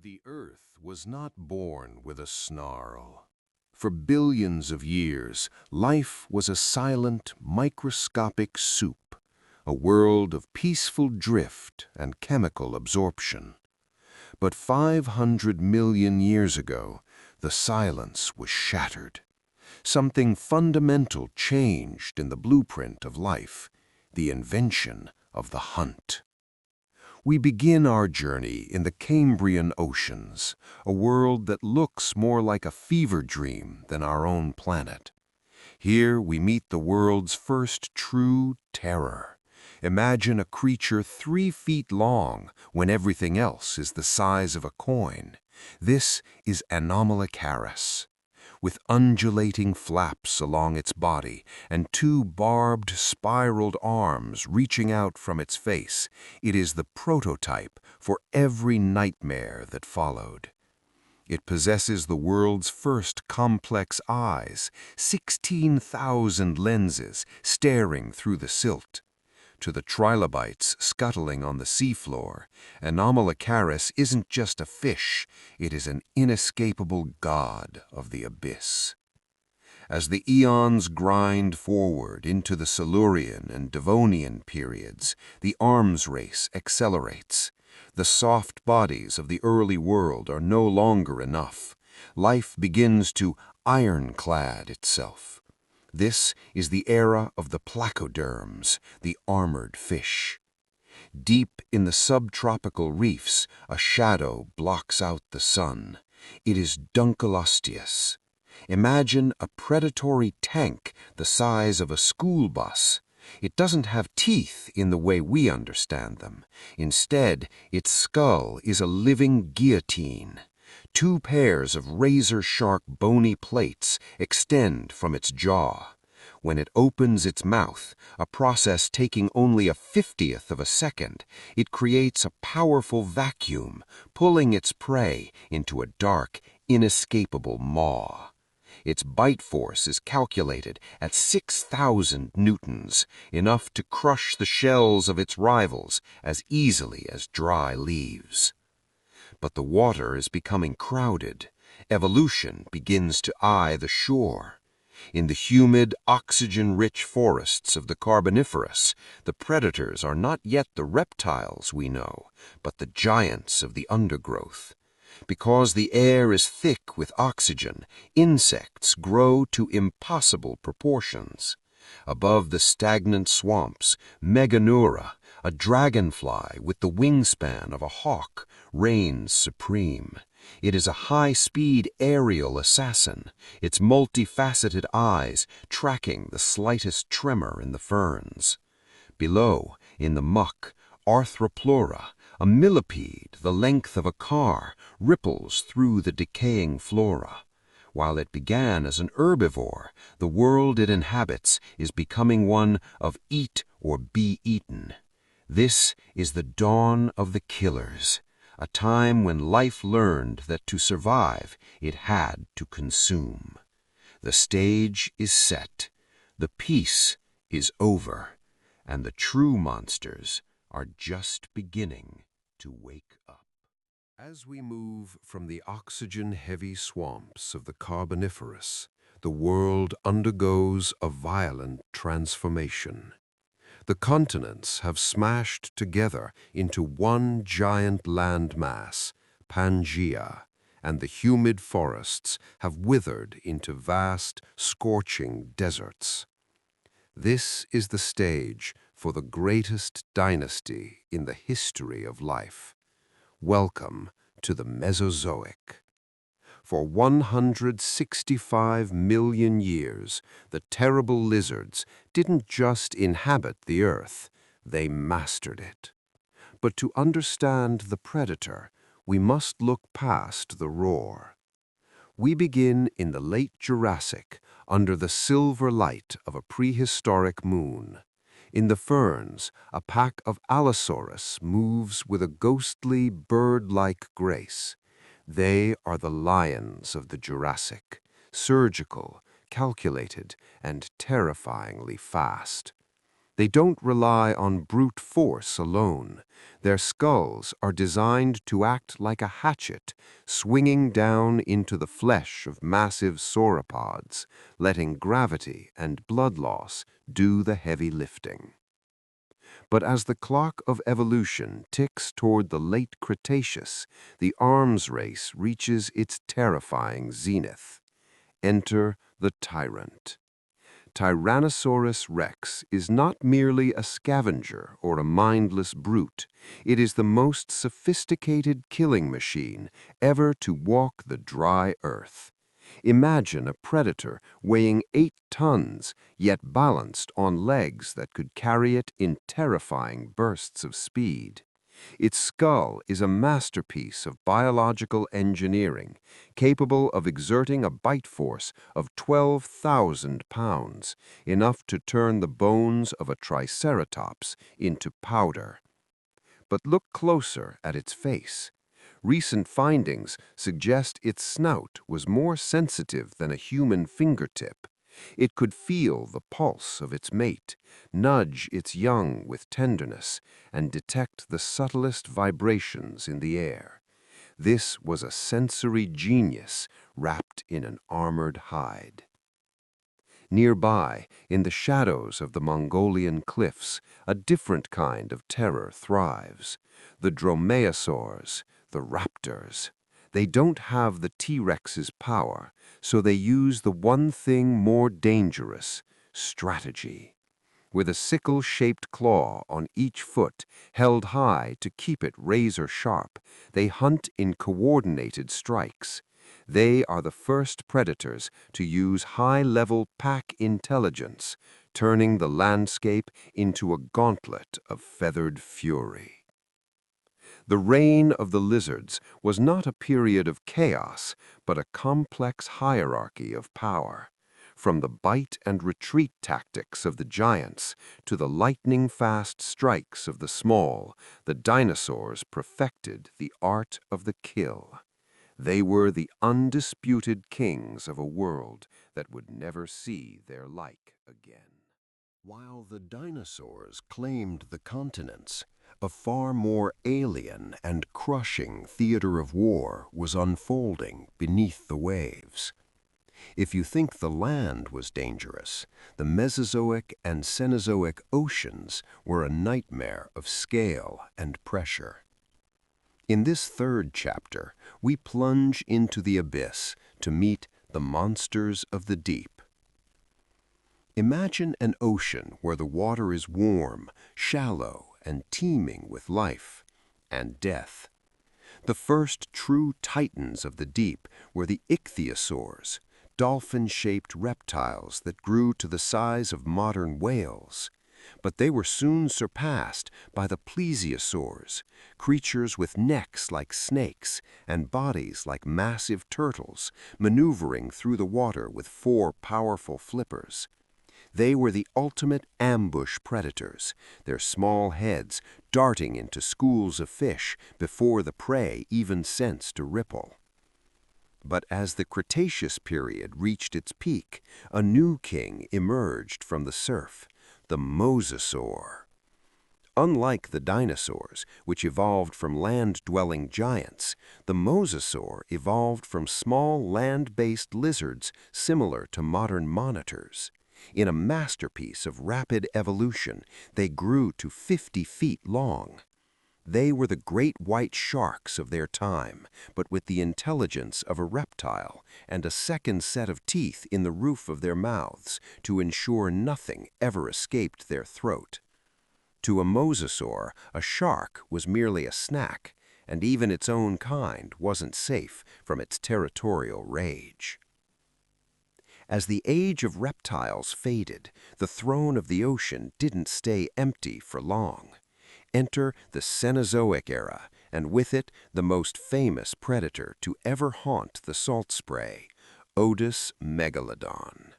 The Earth was not born with a snarl. For billions of years, life was a silent, microscopic soup, a world of peaceful drift and chemical absorption. But 500 million years ago, the silence was shattered. Something fundamental changed in the blueprint of life, the invention of the hunt. We begin our journey in the Cambrian oceans, a world that looks more like a fever dream than our own planet. Here we meet the world's first true terror. Imagine a creature 3 feet long when everything else is the size of a coin. This is Anomalocaris. With undulating flaps along its body and 2 barbed, spiraled arms reaching out from its face, it is the prototype for every nightmare that followed. It possesses the world's first complex eyes, 16,000 lenses staring through the silt. To the trilobites scuttling on the seafloor, Anomalocaris isn't just a fish, it is an inescapable god of the abyss. As the eons grind forward into the Silurian and Devonian periods, the arms race accelerates. The soft bodies of the early world are no longer enough. Life begins to ironclad itself. This is the era of the placoderms, the armored fish. Deep in the subtropical reefs, a shadow blocks out the sun. It is Dunkleosteus. Imagine a predatory tank the size of a school bus. It doesn't have teeth in the way we understand them. Instead, its skull is a living guillotine. 2 pairs of razor-sharp bony plates extend from its jaw. When it opens its mouth, a process taking only a 50th of a second, it creates a powerful vacuum, pulling its prey into a dark, inescapable maw. Its bite force is calculated at 6,000 newtons, enough to crush the shells of its rivals as easily as dry leaves. But the water is becoming crowded. Evolution begins to eye the shore. In the humid, oxygen-rich forests of the Carboniferous, the predators are not yet the reptiles we know, but the giants of the undergrowth. Because the air is thick with oxygen, insects grow to impossible proportions. Above the stagnant swamps, Meganeura, a dragonfly with the wingspan of a hawk, reigns supreme. It is a high-speed aerial assassin, its multifaceted eyes tracking the slightest tremor in the ferns. Below, in the muck, Arthroplura, a millipede the length of a car, ripples through the decaying flora. While it began as an herbivore, the world it inhabits is becoming one of eat or be eaten. This is the dawn of the killers, a time when life learned that to survive it had to consume. The stage is set, the peace is over, and the true monsters are just beginning to wake up. As we move from the oxygen-heavy swamps of the Carboniferous, the world undergoes a violent transformation. The continents have smashed together into one giant landmass, Pangaea, and the humid forests have withered into vast, scorching deserts. This is the stage for the greatest dynasty in the history of life. Welcome to the Mesozoic. For 165 million years, the terrible lizards didn't just inhabit the earth, they mastered it. But to understand the predator, we must look past the roar. We begin in the late Jurassic, under the silver light of a prehistoric moon. In the ferns, a pack of Allosaurus moves with a ghostly, bird-like grace. They are the lions of the Jurassic, surgical, calculated, and terrifyingly fast. They don't rely on brute force alone. Their skulls are designed to act like a hatchet, swinging down into the flesh of massive sauropods, letting gravity and blood loss do the heavy lifting. But as the clock of evolution ticks toward the late Cretaceous, the arms race reaches its terrifying zenith. Enter the tyrant. Tyrannosaurus Rex is not merely a scavenger or a mindless brute. It is the most sophisticated killing machine ever to walk the dry earth. Imagine a predator weighing 8 tons, yet balanced on legs that could carry it in terrifying bursts of speed. Its skull is a masterpiece of biological engineering, capable of exerting a bite force of 12,000 pounds, enough to turn the bones of a triceratops into powder. But look closer at its face. Recent findings suggest its snout was more sensitive than a human fingertip. It could feel the pulse of its mate, nudge its young with tenderness, and detect the subtlest vibrations in the air. This was a sensory genius wrapped in an armored hide. Nearby, in the shadows of the Mongolian cliffs, a different kind of terror thrives. The dromaeosaurs, the raptors. They don't have the T-Rex's power, so they use the one thing more dangerous: strategy. With a sickle-shaped claw on each foot, held high to keep it razor-sharp, they hunt in coordinated strikes. They are the first predators to use high-level pack intelligence, turning the landscape into a gauntlet of feathered fury. The reign of the lizards was not a period of chaos, but a complex hierarchy of power. From the bite and retreat tactics of the giants to the lightning-fast strikes of the small, the dinosaurs perfected the art of the kill. They were the undisputed kings of a world that would never see their like again. While the dinosaurs claimed the continents, a far more alien and crushing theater of war was unfolding beneath the waves. If you think the land was dangerous, the Mesozoic and Cenozoic oceans were a nightmare of scale and pressure. In this third chapter, we plunge into the abyss to meet the monsters of the deep. Imagine an ocean where the water is warm, shallow, and teeming with life and death. The first true titans of the deep were the ichthyosaurs, dolphin-shaped reptiles that grew to the size of modern whales. But they were soon surpassed by the plesiosaurs, creatures with necks like snakes and bodies like massive turtles, maneuvering through the water with 4 powerful flippers. They were the ultimate ambush predators, their small heads darting into schools of fish before the prey even sensed a ripple. But as the Cretaceous period reached its peak, a new king emerged from the surf, the mosasaur. Unlike the dinosaurs, which evolved from land-dwelling giants, the mosasaur evolved from small land-based lizards similar to modern monitors. In a masterpiece of rapid evolution, they grew to 50 feet long. They were the great white sharks of their time, but with the intelligence of a reptile and a second set of teeth in the roof of their mouths to ensure nothing ever escaped their throat. To a mosasaur, a shark was merely a snack, and even its own kind wasn't safe from its territorial rage. As the age of reptiles faded, the throne of the ocean didn't stay empty for long. Enter the Cenozoic era, and with it the most famous predator to ever haunt the salt spray, Otis megalodon.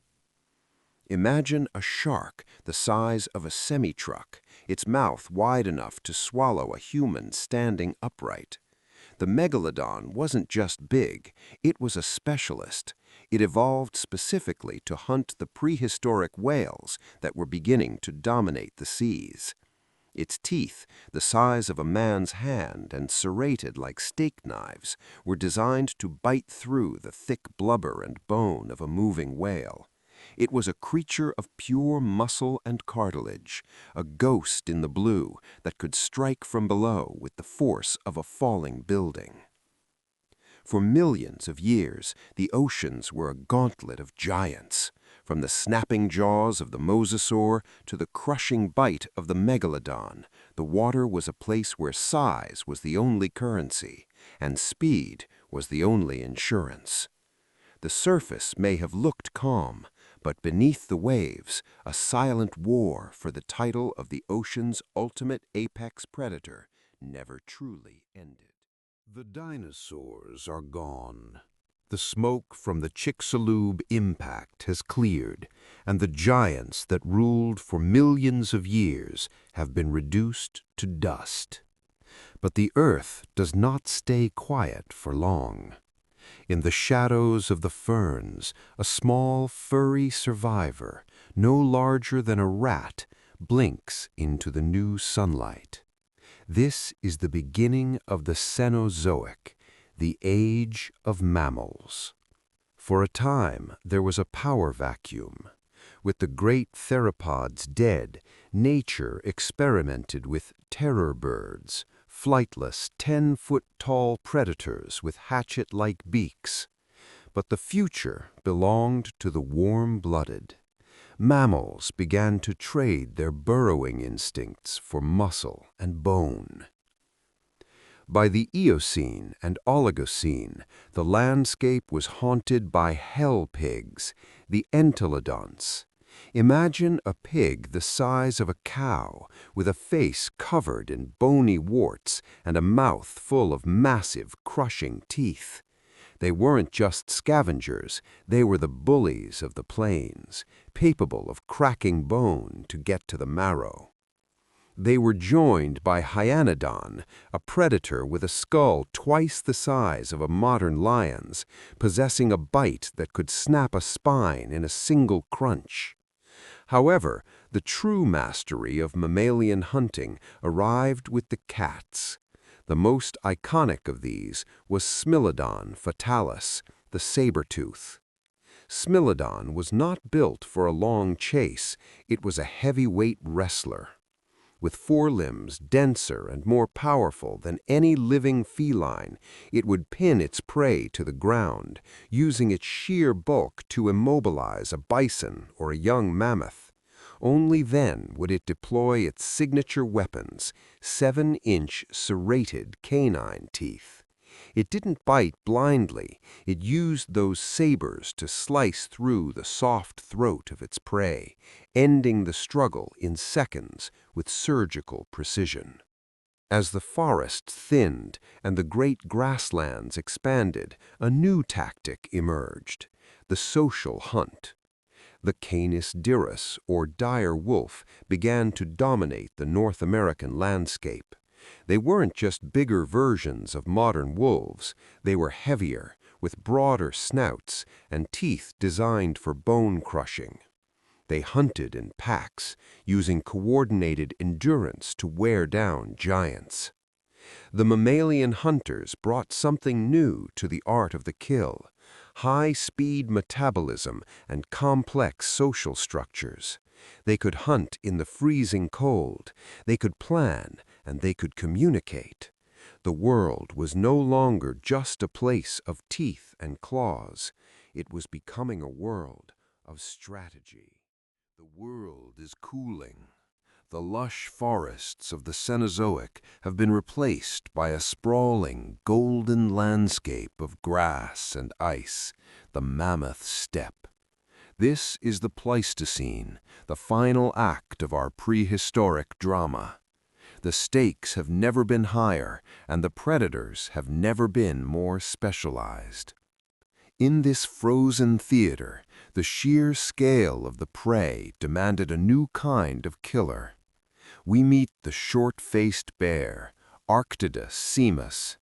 Imagine a shark the size of a semi-truck, its mouth wide enough to swallow a human standing upright. The megalodon wasn't just big, it was a specialist. It evolved specifically to hunt the prehistoric whales that were beginning to dominate the seas. Its teeth, the size of a man's hand and serrated like steak knives, were designed to bite through the thick blubber and bone of a moving whale. It was a creature of pure muscle and cartilage, a ghost in the blue that could strike from below with the force of a falling building. For millions of years, the oceans were a gauntlet of giants. From the snapping jaws of the mosasaur to the crushing bite of the megalodon, the water was a place where size was the only currency, and speed was the only insurance. The surface may have looked calm, but beneath the waves, a silent war for the title of the ocean's ultimate apex predator never truly ended. The dinosaurs are gone. The smoke from the Chicxulub impact has cleared, and the giants that ruled for millions of years have been reduced to dust. But the earth does not stay quiet for long. In the shadows of the ferns, a small, furry survivor, no larger than a rat, blinks into the new sunlight. This is the beginning of the Cenozoic, the age of mammals. For a time, there was a power vacuum. With the great theropods dead, nature experimented with terror birds, flightless 10-foot-tall predators with hatchet-like beaks. But the future belonged to the warm-blooded. Mammals began to trade their burrowing instincts for muscle and bone. By the Eocene and Oligocene, the landscape was haunted by hell pigs, the entelodonts. Imagine a pig the size of a cow, with a face covered in bony warts and a mouth full of massive, crushing teeth. They weren't just scavengers, they were the bullies of the plains, capable of cracking bone to get to the marrow. They were joined by Hyanodon, a predator with a skull twice the size of a modern lion's, possessing a bite that could snap a spine in a single crunch. However, the true mastery of mammalian hunting arrived with the cats. The most iconic of these was Smilodon fatalis, the saber-tooth. Smilodon was not built for a long chase, it was a heavyweight wrestler. With forelimbs denser and more powerful than any living feline, it would pin its prey to the ground, using its sheer bulk to immobilize a bison or a young mammoth. Only then would it deploy its signature weapons, 7-inch serrated canine teeth. It didn't bite blindly, it used those sabers to slice through the soft throat of its prey, ending the struggle in seconds with surgical precision. As the forests thinned and the great grasslands expanded, a new tactic emerged: the social hunt. The Canis dirus, or dire wolf, began to dominate the North American landscape. They weren't just bigger versions of modern wolves, they were heavier, with broader snouts and teeth designed for bone crushing. They hunted in packs, using coordinated endurance to wear down giants. The mammalian hunters brought something new to the art of the kill: high-speed metabolism and complex social structures. They could hunt in the freezing cold, they could plan, and they could communicate. The world was no longer just a place of teeth and claws. It was becoming a world of strategy. The world is cooling. The lush forests of the Cenozoic have been replaced by a sprawling, golden landscape of grass and ice, the mammoth steppe. This is the Pleistocene, the final act of our prehistoric drama. The stakes have never been higher, and the predators have never been more specialized. In this frozen theater, the sheer scale of the prey demanded a new kind of killer. We meet the short-faced bear, Arctidus simus.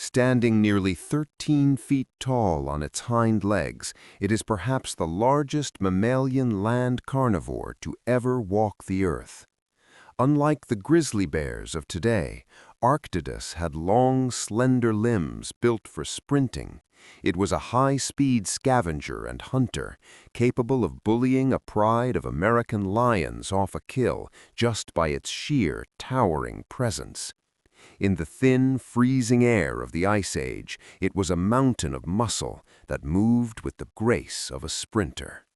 Standing nearly 13 feet tall on its hind legs, it is perhaps the largest mammalian land carnivore to ever walk the earth. Unlike the grizzly bears of today, Arctodus had long, slender limbs built for sprinting. It was a high-speed scavenger and hunter, capable of bullying a pride of American lions off a kill just by its sheer, towering presence. In the thin, freezing air of the Ice Age, it was a mountain of muscle that moved with the grace of a sprinter.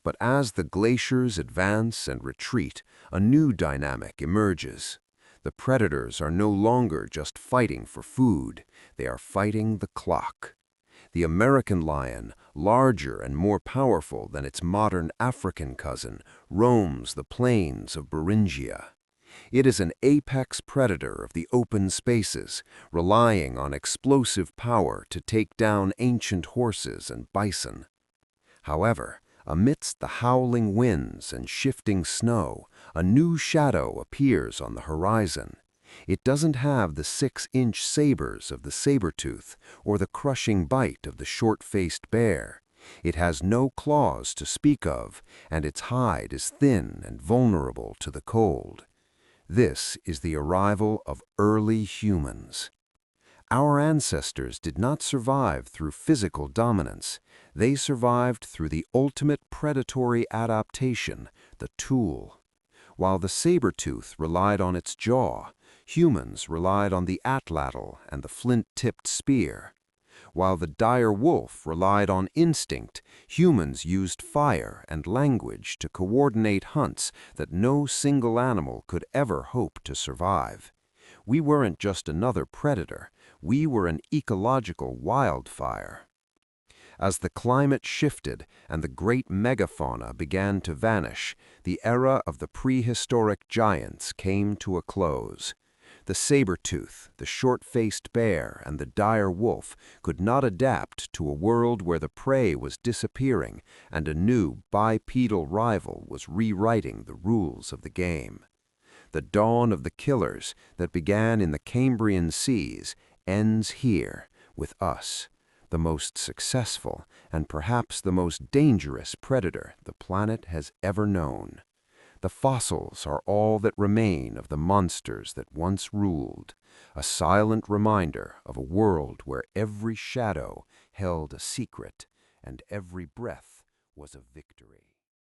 But as the glaciers advance and retreat, a new dynamic emerges. The predators are no longer just fighting for food, they are fighting the clock. The American lion, larger and more powerful than its modern African cousin, roams the plains of Beringia. It is an apex predator of the open spaces, relying on explosive power to take down ancient horses and bison. However, amidst the howling winds and shifting snow, a new shadow appears on the horizon. It doesn't have the 6-inch sabers of the saber-tooth or the crushing bite of the short-faced bear. It has no claws to speak of, and its hide is thin and vulnerable to the cold. This is the arrival of early humans. Our ancestors did not survive through physical dominance. They survived through the ultimate predatory adaptation, the tool. While the saber-tooth relied on its jaw, humans relied on the atlatl and the flint-tipped spear. While the dire wolf relied on instinct, humans used fire and language to coordinate hunts that no single animal could ever hope to survive. We weren't just another predator, we were an ecological wildfire. As the climate shifted and the great megafauna began to vanish, the era of the prehistoric giants came to a close. The saber-tooth, the short-faced bear, and the dire wolf could not adapt to a world where the prey was disappearing and a new bipedal rival was rewriting the rules of the game. The dawn of the killers that began in the Cambrian seas ends here with us, the most successful and perhaps the most dangerous predator the planet has ever known. The fossils are all that remain of the monsters that once ruled, a silent reminder of a world where every shadow held a secret and every breath was a victory.